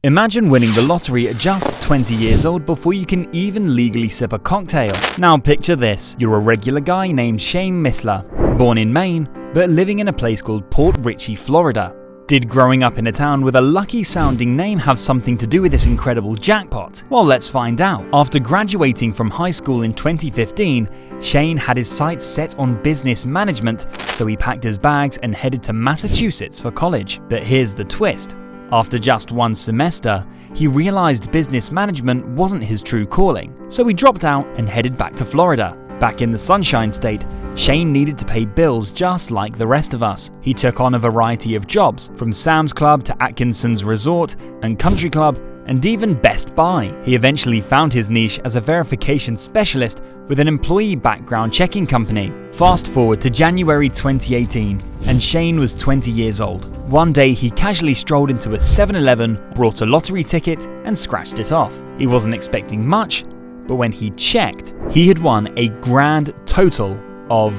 Imagine winning the lottery at just 20 years old before you can even legally sip a cocktail. Now picture this, you're a regular guy named Shane Missler, born in Maine, but living in a place called Port Richey, Florida. Did growing up in a town with a lucky sounding name have something to do with this incredible jackpot? Well, let's find out. After graduating from high school in 2015, Shane had his sights set on business management, so he packed his bags and headed to Massachusetts for college. But here's the twist. After just one semester, he realized business management wasn't his true calling, so he dropped out and headed back to Florida. Back in the Sunshine State, Shane needed to pay bills just like the rest of us. He took on a variety of jobs, from Sam's Club to Atkinson's Resort and Country Club, and even Best Buy. He eventually found his niche as a verification specialist with an employee background checking company. Fast forward to January 2018, and Shane was 20 years old. One day he casually strolled into a 7-Eleven, brought a lottery ticket, and scratched it off. He wasn't expecting much, but when he checked, he had won a grand total of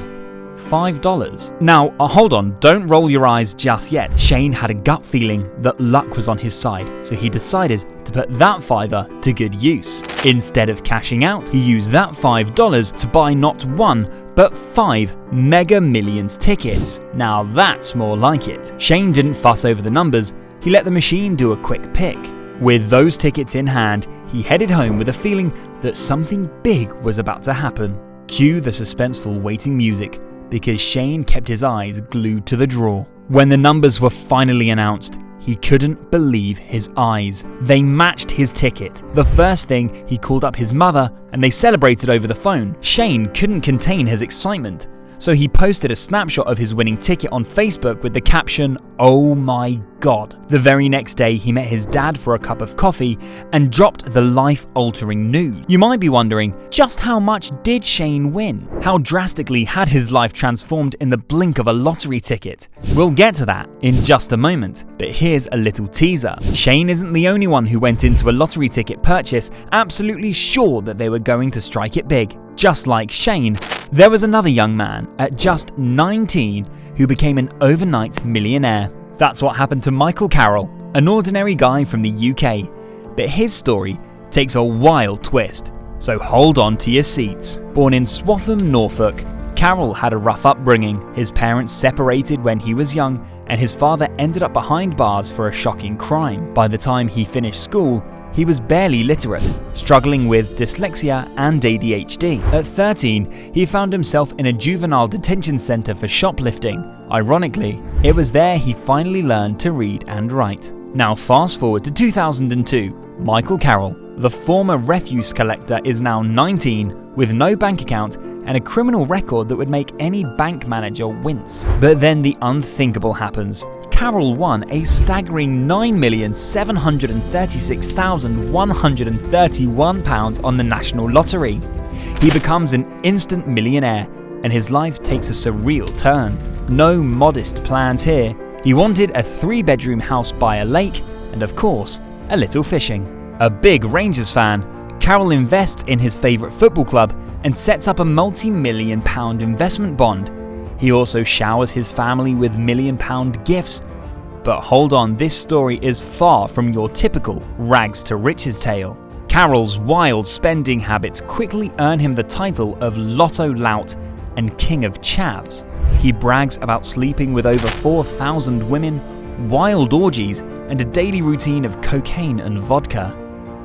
$5. Now, hold on, don't roll your eyes just yet. Shane had a gut feeling that luck was on his side, so he decided to put that fiver to good use. Instead of cashing out, he used that $5 to buy not one, but 5 Mega Millions tickets. Now that's more like it. Shane didn't fuss over the numbers, he let the machine do a quick pick. With those tickets in hand, he headed home with a feeling that something big was about to happen. Cue the suspenseful waiting music, because Shane kept his eyes glued to the draw. When the numbers were finally announced, he couldn't believe his eyes. They matched his ticket. The first thing, he called up his mother and they celebrated over the phone. Shane couldn't contain his excitement, so he posted a snapshot of his winning ticket on Facebook with the caption, "Oh my God." The very next day, he met his dad for a cup of coffee and dropped the life-altering news. You might be wondering, just how much did Shane win? How drastically had his life transformed in the blink of a lottery ticket? We'll get to that in just a moment, but here's a little teaser. Shane isn't the only one who went into a lottery ticket purchase absolutely sure that they were going to strike it big. Just like Shane, there was another young man at just 19 who became an overnight millionaire. That's what happened to Michael Carroll, an ordinary guy from the UK. But his story takes a wild twist, so hold on to your seats. Born in Swatham, Norfolk, Carroll had a rough upbringing. His parents separated when he was young, and his father ended up behind bars for a shocking crime. By the time he finished school, he was barely literate, struggling with dyslexia and ADHD. At 13, he found himself in a juvenile detention center for shoplifting. Ironically, it was there he finally learned to read and write. Now fast forward to 2002. Michael Carroll, the former refuse collector, is now 19 with no bank account and a criminal record that would make any bank manager wince. But then the unthinkable happens. Carroll won a staggering £9,736,131 on the national lottery. He becomes an instant millionaire, and his life takes a surreal turn. No modest plans here. He wanted a 3-bedroom house by a lake, and of course, a little fishing. A big Rangers fan, Carroll invests in his favourite football club and sets up a multi-million-pound investment bond. He also showers his family with million-pound gifts. But hold on, this story is far from your typical rags to riches tale. Carroll's wild spending habits quickly earn him the title of Lotto Lout and King of Chavs. He brags about sleeping with over 4,000 women, wild orgies, and a daily routine of cocaine and vodka.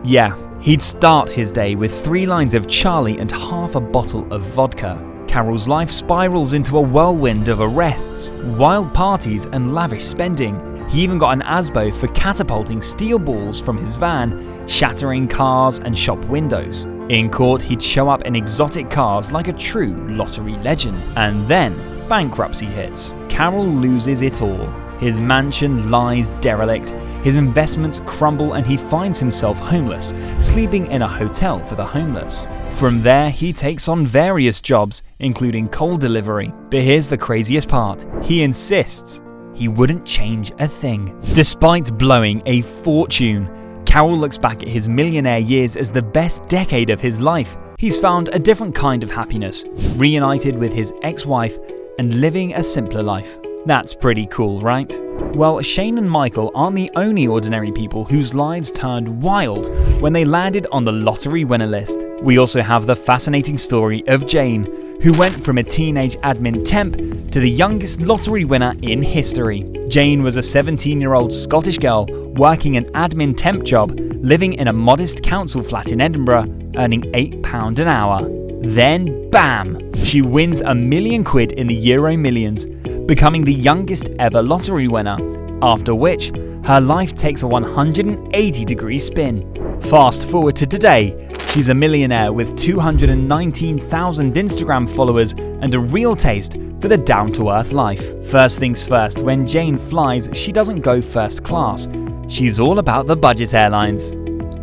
Yeah, he'd start his day with 3 lines of Charlie and half a bottle of vodka. Carroll's life spirals into a whirlwind of arrests, wild parties, and lavish spending. He even got an ASBO for catapulting steel balls from his van, shattering cars and shop windows. In court, he'd show up in exotic cars like a true lottery legend. And then, bankruptcy hits. Carroll loses it all. His mansion lies derelict, his investments crumble, and he finds himself homeless, sleeping in a hotel for the homeless. From there, he takes on various jobs, including coal delivery. But here's the craziest part. He insists he wouldn't change a thing. Despite blowing a fortune, Carroll looks back at his millionaire years as the best decade of his life. He's found a different kind of happiness, reunited with his ex-wife, and living a simpler life. That's pretty cool, right? Well, Shane and Michael aren't the only ordinary people whose lives turned wild when they landed on the lottery winner list. We also have the fascinating story of Jane, who went from a teenage admin temp to the youngest lottery winner in history. Jane was a 17-year-old Scottish girl working an admin temp job, living in a modest council flat in Edinburgh, earning £8 an hour. Then, bam! She wins £1 million in the Euro Millions, becoming the youngest ever lottery winner, after which her life takes a 180-degree spin. Fast forward to today, she's a millionaire with 219,000 Instagram followers and a real taste for the down-to-earth life. First things first, when Jane flies, she doesn't go first class. She's all about the budget airlines.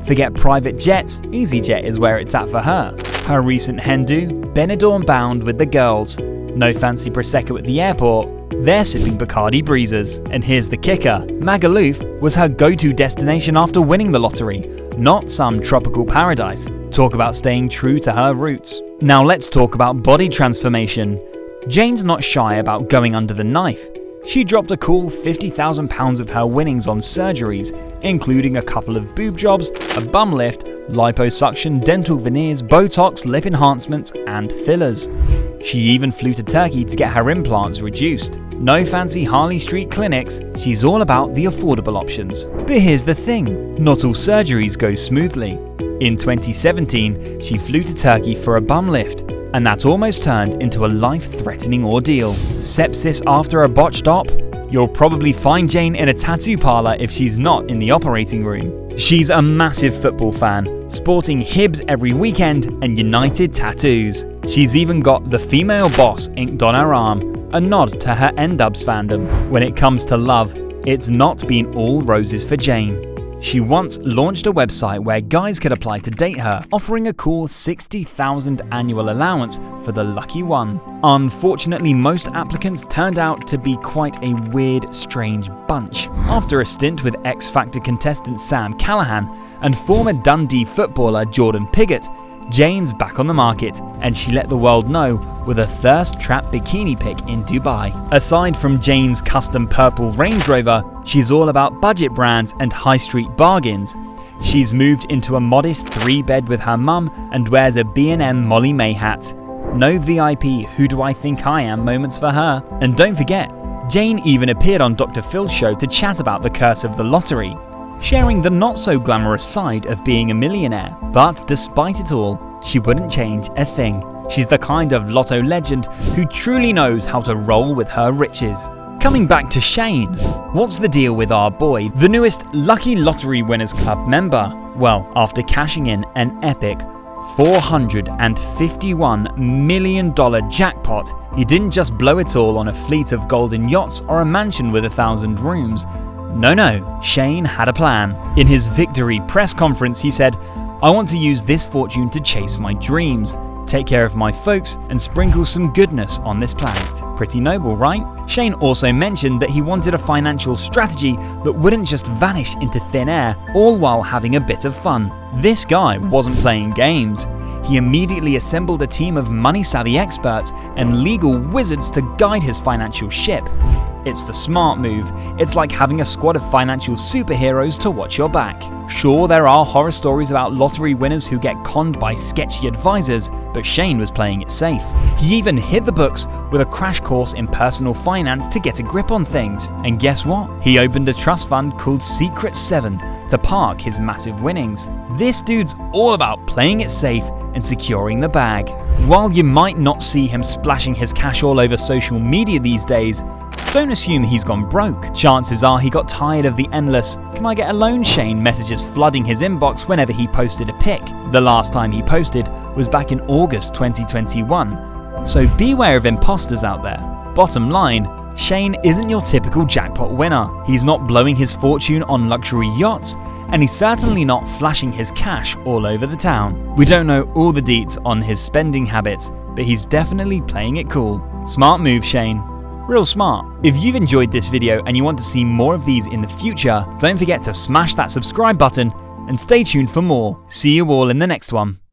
Forget private jets, EasyJet is where it's at for her. Her recent hen do, Benidorm bound with the girls. No fancy Prosecco at the airport, they're sipping Bacardi breezes. And here's the kicker, Magaluf was her go-to destination after winning the lottery, not some tropical paradise. Talk about staying true to her roots. Now let's talk about body transformation. Jane's not shy about going under the knife. She dropped a cool £50,000 of her winnings on surgeries, including a couple of boob jobs, a bum lift, liposuction, dental veneers, Botox, lip enhancements, and fillers. She even flew to Turkey to get her implants reduced. No fancy Harley Street clinics, she's all about the affordable options. But here's the thing, not all surgeries go smoothly. In 2017, she flew to Turkey for a bum lift, and that almost turned into a life-threatening ordeal. Sepsis after a botched op? You'll probably find Jane in a tattoo parlor if she's not in the operating room. She's a massive football fan, sporting Hibs every weekend and United tattoos. She's even got the female boss inked on her arm, a nod to her N-Dubs fandom. When it comes to love, it's not been all roses for Jane. She once launched a website where guys could apply to date her, offering a cool $60,000 annual allowance for the lucky one. Unfortunately, most applicants turned out to be quite a weird, strange bunch. After a stint with X Factor contestant Sam Callahan and former Dundee footballer Jordan Piggott, Jane's back on the market, and she let the world know with a thirst trap bikini pic in Dubai. Aside from Jane's custom purple Range Rover, she's all about budget brands and high street bargains. She's moved into a modest 3-bed with her mum and wears a B&M Molly May hat. No VIP who do I think I am moments for her. And don't forget, Jane even appeared on Dr. Phil's show to chat about the curse of the lottery, sharing the not so glamorous side of being a millionaire. But despite it all, she wouldn't change a thing. She's the kind of lotto legend who truly knows how to roll with her riches. Coming back to Shane, what's the deal with our boy, the newest Lucky Lottery Winners Club member? Well, after cashing in an epic $451 million jackpot, he didn't just blow it all on a fleet of golden yachts or a mansion with 1,000 rooms. No, Shane had a plan. In his victory press conference, he said, "I want to use this fortune to chase my dreams, take care of my folks, and sprinkle some goodness on this planet." Pretty noble, right? Shane also mentioned that he wanted a financial strategy that wouldn't just vanish into thin air, all while having a bit of fun. This guy wasn't playing games. He immediately assembled a team of money-savvy experts and legal wizards to guide his financial ship. It's the smart move. It's like having a squad of financial superheroes to watch your back. Sure, there are horror stories about lottery winners who get conned by sketchy advisors, but Shane was playing it safe. He even hit the books with a crash course in personal finance to get a grip on things. And guess what? He opened a trust fund called Secret 7 to park his massive winnings. This dude's all about playing it safe and securing the bag. While you might not see him splashing his cash all over social media these days, don't assume he's gone broke. Chances are he got tired of the endless "can I get a loan Shane" messages flooding his inbox whenever he posted a pic. The last time he posted was back in August 2021. So beware of imposters out there. Bottom line, Shane isn't your typical jackpot winner. He's not blowing his fortune on luxury yachts, and he's certainly not flashing his cash all over the town. We don't know all the deets on his spending habits, but he's definitely playing it cool. Smart move, Shane. Real smart. If you've enjoyed this video and you want to see more of these in the future, don't forget to smash that subscribe button and stay tuned for more. See you all in the next one.